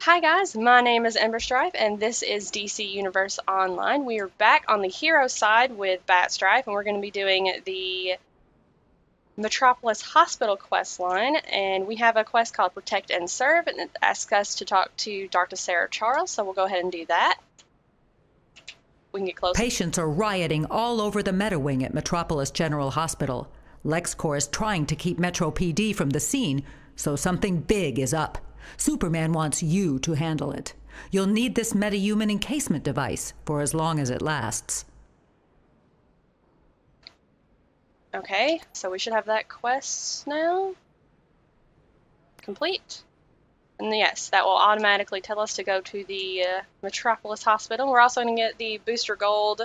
Hi guys, my name is Ember Strife and this is DC Universe Online. We are back on the hero side with Bat Strife and we're going to be doing the Metropolis Hospital quest line, and we have a quest called Protect and Serve, and it asks us to talk to Dr. Sarah Charles, so we'll go ahead and do that. We can get close. Patients are rioting all over the Meta Wing at Metropolis General Hospital. LexCorp is trying to keep Metro PD from the scene, so something big is up. Superman wants you to handle it. You'll need this Metahuman encasement device for as long as it lasts. Okay, so we should have that quest now complete. And yes, that will automatically tell us to go to the Metropolis Hospital. We're also going to get the Booster Gold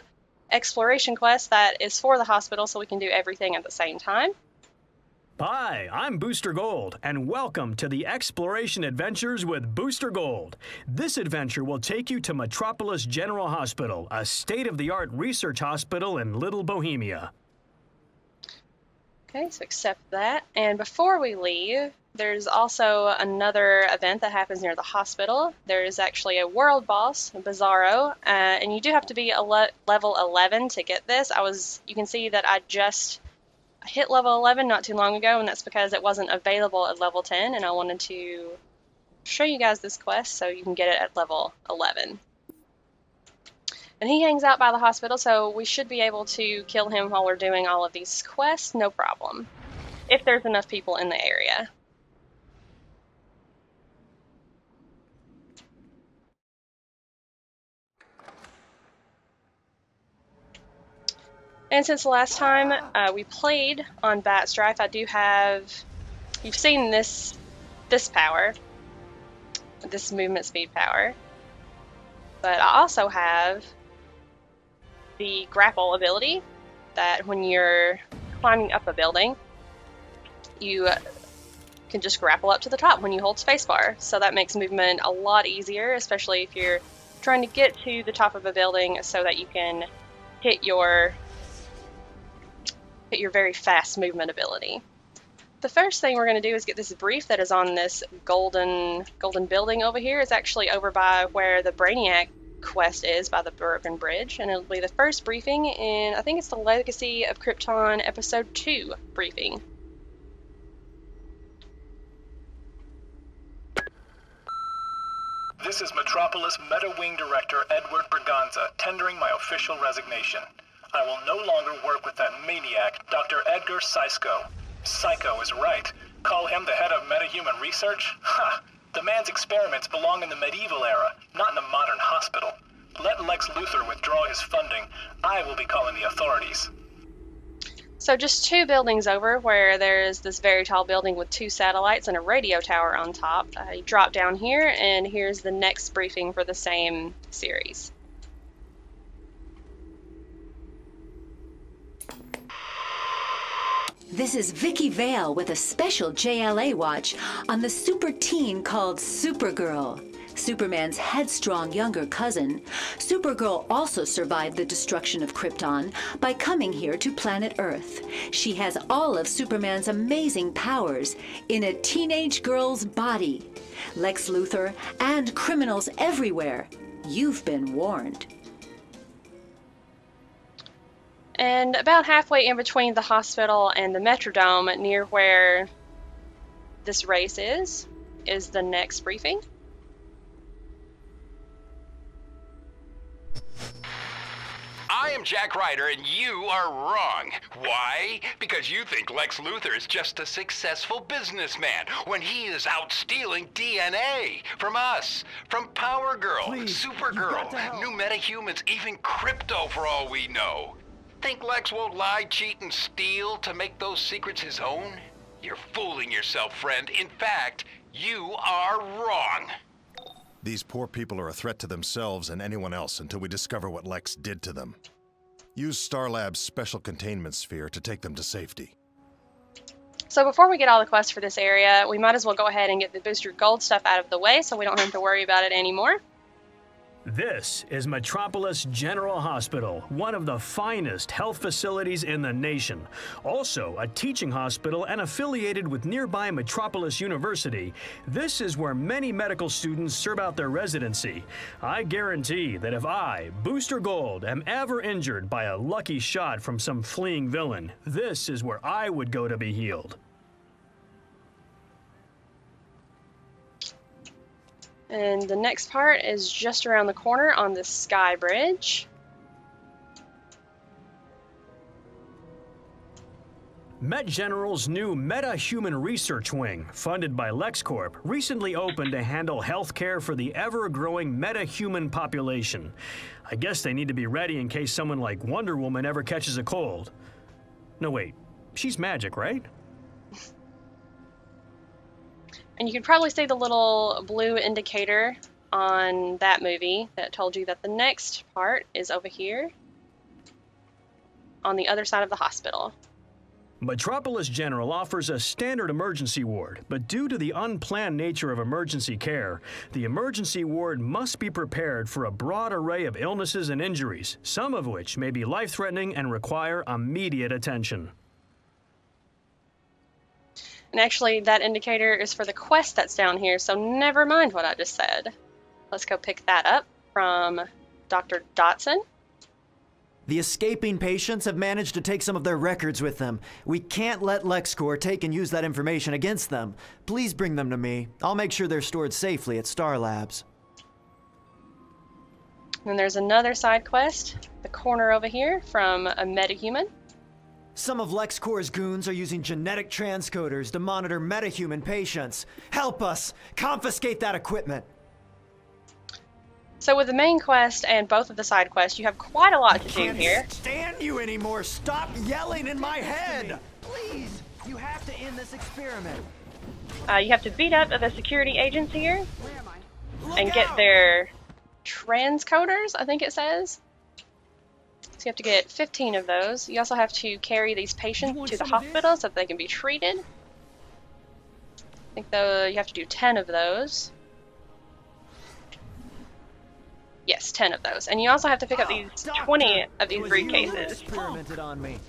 exploration quest that is for the hospital, so we can do everything at the same time. Hi, I'm Booster Gold, and welcome to the Exploration Adventures with Booster Gold. This adventure will take you to Metropolis General Hospital, a state-of-the-art research hospital in Little Bohemia. Okay, so accept that. And before we leave, there's also another event that happens near the hospital. There's actually a world boss, Bizzaro, and you do have to be a level 11 to get this. You can see that I just hit level 11 not too long ago, and that's because it wasn't available at level 10, and I wanted to show you guys this quest so you can get it at level 11. And he hangs out by the hospital, so we should be able to kill him while we're doing all of these quests, no problem, if there's enough people in the area. And since the last time we played on Bat Strife, I do have, you've seen this power, this movement speed power, but I also have the grapple ability that when you're climbing up a building, you can just grapple up to the top when you hold spacebar. So that makes movement a lot easier, especially if you're trying to get to the top of a building so that you can hit your very fast movement ability. The first thing we're going to do is get this brief that is on this golden building over here. It's actually over by where the Brainiac quest is, by the Broken Bridge, and it'll be the first briefing in, I think it's the Legacy of Krypton episode 2 briefing. This is Metropolis Meta Wing Director Edward Berganza tendering my official resignation. I will no longer work with that maniac, Dr. Edgar Psycho. Psycho is right. Call him the head of metahuman research? Ha! The man's experiments belong in the medieval era, not in the modern hospital. Let Lex Luthor withdraw his funding. I will be calling the authorities. So just 2 buildings over, where there's this very tall building with 2 satellites and a radio tower on top. You drop down here, and here's the next briefing for the same series. This is Vicki Vale with a special JLA watch on the super teen called Supergirl. Superman's headstrong younger cousin, Supergirl also survived the destruction of Krypton by coming here to planet Earth. She has all of Superman's amazing powers in a teenage girl's body. Lex Luthor and criminals everywhere. You've been warned. And about halfway in between the hospital and the Metrodome, near where this race is the next briefing. I am Jack Ryder, and you are wrong. Why? Because you think Lex Luthor is just a successful businessman when he is out stealing DNA from us, from Power Girl, Supergirl, new metahumans, even Crypto for all we know. Think Lex won't lie, cheat, and steal to make those secrets his own? You're fooling yourself, friend. In fact, you are wrong. These poor people are a threat to themselves and anyone else until we discover what Lex did to them. Use Starlab's special containment sphere to take them to safety. So before we get all the quests for this area, we might as well go ahead and get the Booster Gold stuff out of the way so we don't have to worry about it anymore. This is Metropolis General Hospital, one of the finest health facilities in the nation. Also a teaching hospital and affiliated with nearby Metropolis University, this is where many medical students serve out their residency. I guarantee that if I, Booster Gold, am ever injured by a lucky shot from some fleeing villain, this is where I would go to be healed. And the next part is just around the corner on the Sky Bridge. Met General's new Metahuman Research Wing, funded by LexCorp, recently opened to handle healthcare for the ever-growing metahuman population. I guess they need to be ready in case someone like Wonder Woman ever catches a cold. No, wait. She's magic, right? And you can probably see the little blue indicator on that movie that told you that the next part is over here on the other side of the hospital. Metropolis General offers a standard emergency ward, but due to the unplanned nature of emergency care, the emergency ward must be prepared for a broad array of illnesses and injuries, some of which may be life-threatening and require immediate attention. And actually, that indicator is for the quest that's down here, so never mind what I just said. Let's go pick that up from Dr. Dotson. The escaping patients have managed to take some of their records with them. We can't let LexCorp take and use that information against them. Please bring them to me. I'll make sure they're stored safely at Star Labs. And there's another side quest, the corner over here, from a Metahuman. Some of LexCorp's goons are using genetic transcoders to monitor metahuman patients. Help us! Confiscate that equipment! So with the main quest and both of the side quests, you have quite a lot to do here. I can't stand you anymore! Stop yelling in my head! Please! You have to end this experiment. You have to beat up the security agents here and get their transcoders, I think it says. So you have to get 15 of those. You also have to carry these patients to the hospital so that they can be treated. I think though you have to do 10 of those. Yes, 10 of those. And you also have to pick up these 20 of these briefcases. Experimented on me.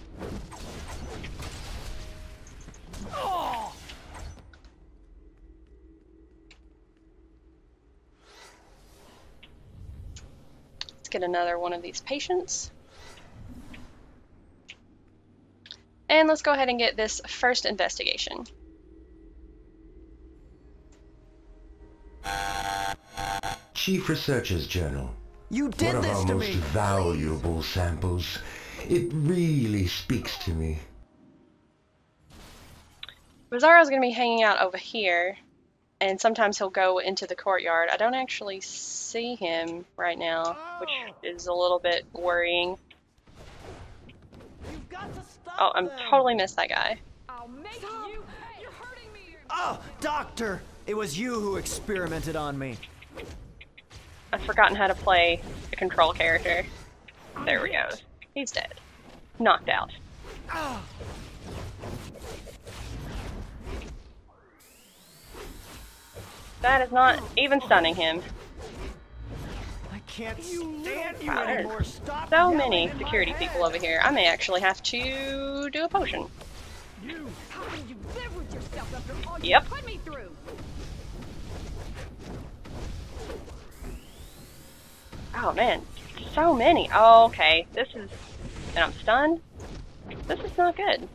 Let's get another one of these patients. And let's go ahead and get this first investigation. Chief Researcher's Journal. You did One of this our to most me! valuable samples. It really speaks to me. Bizzaro's going to be hanging out over here, and sometimes he'll go into the courtyard. I don't actually see him right now, which is a little bit worrying. Oh, I'm totally missed that guy. I'll make you. You're hurting me. Oh, Doctor! It was you who experimented on me. I've forgotten how to play a control character. There we go. He's dead. Knocked out. That is not even stunning him. I can't stand you Wow, anymore. there's Stop so yelling many in my security head. people over here. I may actually have to do a potion. How can you live with yourself after all Yep. you put me through? Oh man, so many. Oh, okay, this is... And I'm stunned? This is not good.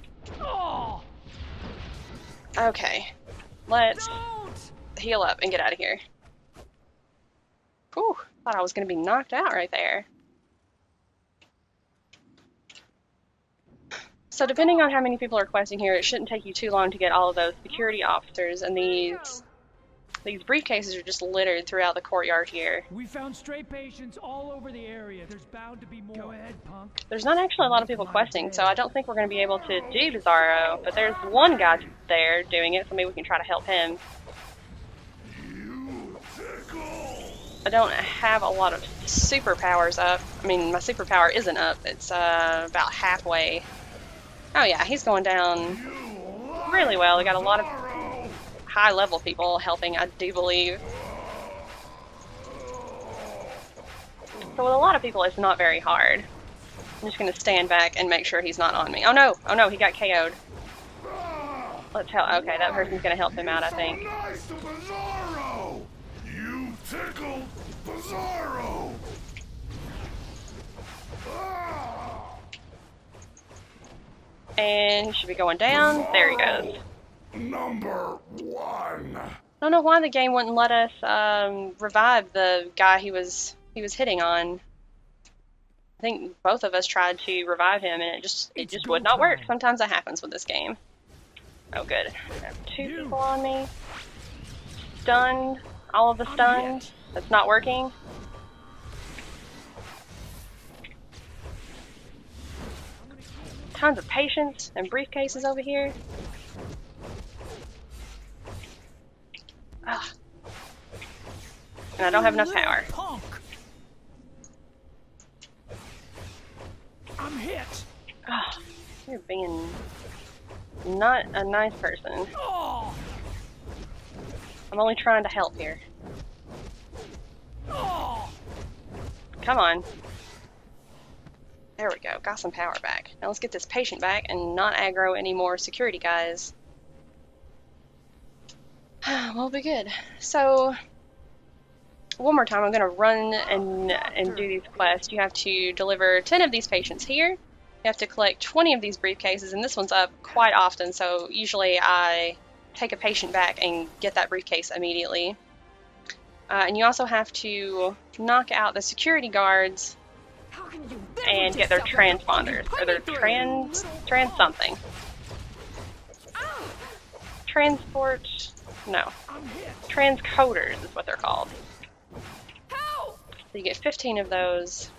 Okay, let's heal up and get out of here. Whew, thought I was going to be knocked out right there. So depending on how many people are questing here, it shouldn't take you too long to get all of those security officers, and these briefcases are just littered throughout the courtyard here. We found stray patients all over the area. There's bound to be more. Go ahead, punk. There's not actually a lot of people questing, so I don't think we're going to be able to do Bizzaro, but there's one guy there doing it, so maybe we can try to help him. I don't have a lot of superpowers up. I mean, my superpower isn't up. It's about halfway. Oh yeah, he's going down really well. We got a lot of high-level people helping, I do believe. So with a lot of people, it's not very hard. I'm just gonna stand back and make sure he's not on me. Oh no! Oh no, he got KO'd. Let's help. Okay, that person's gonna help him out, I think. Nice to Bizzaro! You tickled Bizzaro! And he should be going down. Bizzaro, there he goes. #1. I don't know why the game wouldn't let us revive the guy he was hitting on. I think both of us tried to revive him, and it just would not work. Sometimes that happens with this game. Oh, good. I have 2 people on me. Stunned. All of the stunned. That's not working. Tons of patients and briefcases over here. Ugh. And I don't have enough power. Punk. I'm hit. Ugh. You're being not a nice person. Oh. I'm only trying to help here. Oh. Come on. There we go. Got some power back. Now let's get this patient back and not aggro any more security guys. We'll be good. So, one more time, I'm going to run and do these quests. You have to deliver 10 of these patients here. You have to collect 20 of these briefcases, and this one's up quite often, so usually I take a patient back and get that briefcase immediately. And you also have to knock out the security guards and get their transponders, or their trans something. Transport, no. Transcoders is what they're called. So you get 15 of those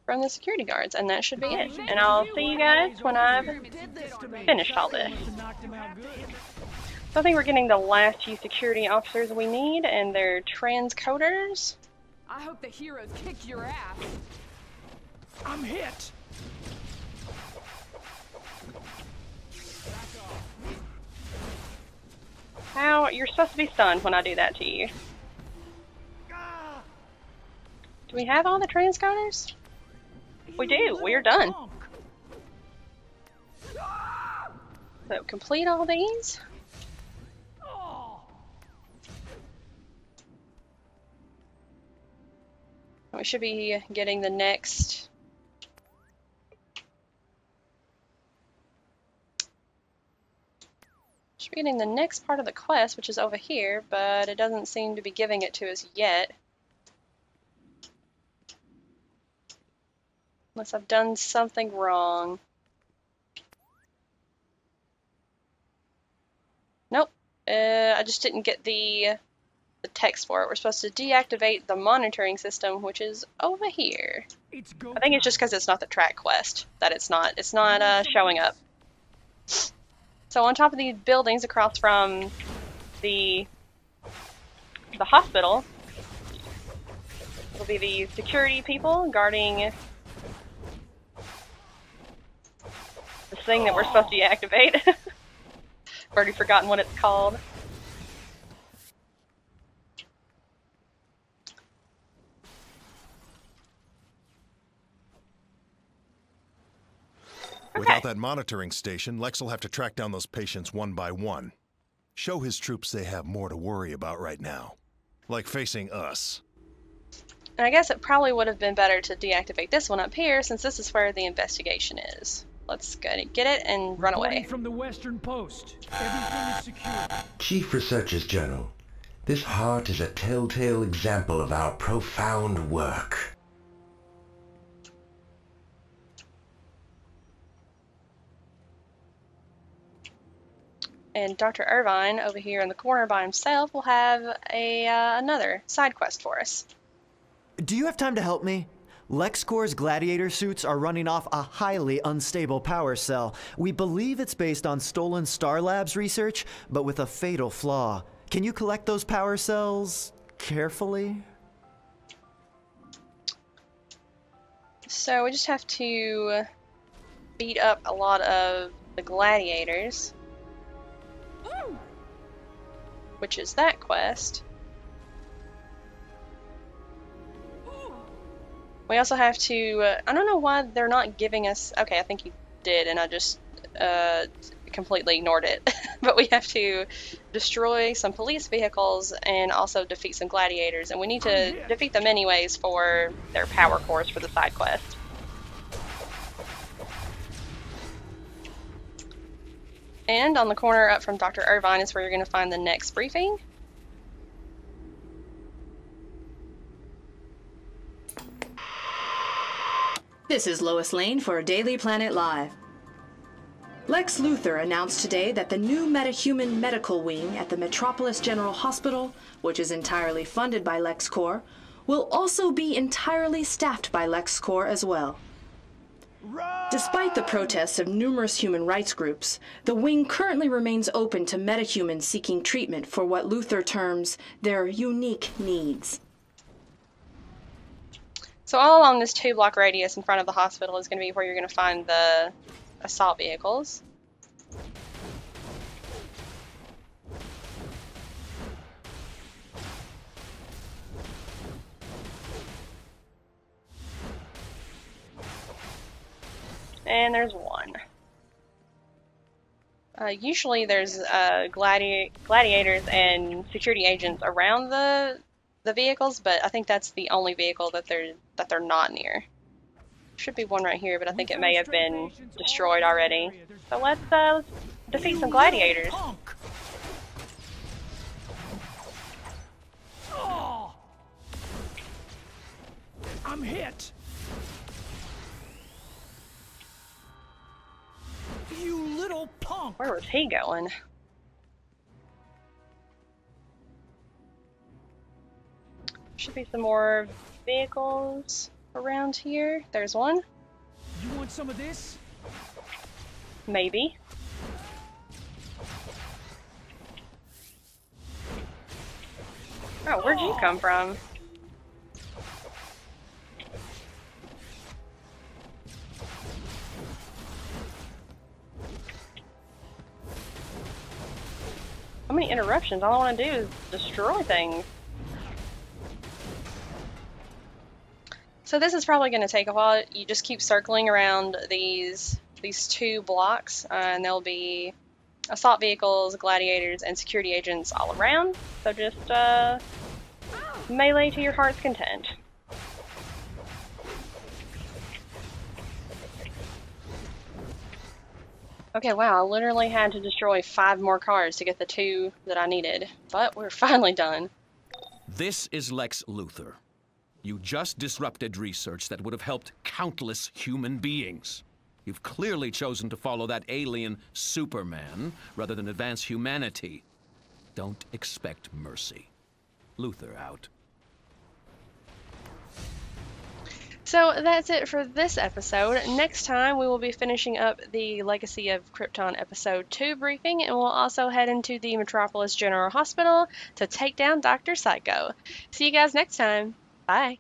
from the security guards, and that should be it. And I'll see you guys when I've finished all this. So I think we're getting the last few security officers we need, and they're transcoders. I hope the heroes kick your ass. I'm hit. How? You're supposed to be stunned when I do that to you. Do we have all the transcoders? We do. We're done. So complete all these. We should be getting the next. Should be getting the next part of the quest, which is over here, but it doesn't seem to be giving it to us yet. Unless I've done something wrong. Nope. I just didn't get the text for it. We're supposed to deactivate the monitoring system, which is over here. I think it's just because it's not the track quest that it's not showing up. So on top of these buildings across from the hospital will be the security people guarding this thing that we're supposed to deactivate. I've already forgotten what it's called. Without that monitoring station, Lex will have to track down those patients one by one. Show his troops they have more to worry about right now. Like facing us. And I guess it probably would have been better to deactivate this one up here, since this is where the investigation is. Let's go and get it and run away. From the Western Post. Everything is secure. Chief Researchers General, this heart is a telltale example of our profound work. And Dr. Irvine, over here in the corner by himself, will have another side quest for us. Do you have time to help me? LexCorp's gladiator suits are running off a highly unstable power cell. We believe it's based on stolen Star Labs research, but with a fatal flaw. Can you collect those power cells carefully? So we just have to beat up a lot of the gladiators. Which is that quest. We also have to, I don't know why they're not giving us, okay, I think you did, and I just completely ignored it. But we have to destroy some police vehicles and also defeat some gladiators, and we need to defeat them anyways for their power cores for the side quest. And on the corner up from Dr. Irvine is where you're going to find the next briefing. This is Lois Lane for Daily Planet Live. Lex Luthor announced today that the new Metahuman Medical Wing at the Metropolis General Hospital, which is entirely funded by LexCorp, will also be entirely staffed by LexCorp as well. Despite the protests of numerous human rights groups, the wing currently remains open to metahumans seeking treatment for what Luthor terms their unique needs. So all along this 2-block radius in front of the hospital is going to be where you're going to find the assault vehicles. And there's one. Usually there's gladiators and security agents around the vehicles, but I think that's the only vehicle that they're not near. Should be one right here, but I think it may have been destroyed already. So let's defeat some gladiators. Oh! I'm hit. You little punk. Where was he going? Should be some more vehicles around here. There's one. You want some of this? Maybe. Oh, where'd you come from? How many interruptions? All I want to do is destroy things. So this is probably going to take a while. You just keep circling around these 2 blocks, and there'll be assault vehicles, gladiators, and security agents all around. So just melee to your heart's content. Okay, wow, I literally had to destroy 5 more cars to get the 2 that I needed, but we're finally done. This is Lex Luthor. You just disrupted research that would have helped countless human beings. You've clearly chosen to follow that alien Superman rather than advance humanity. Don't expect mercy. Luthor out. So that's it for this episode. Next time we will be finishing up the Legacy of Krypton episode 2 briefing, and we'll also head into the Metropolis General Hospital to take down Dr. Psycho. See you guys next time. Bye.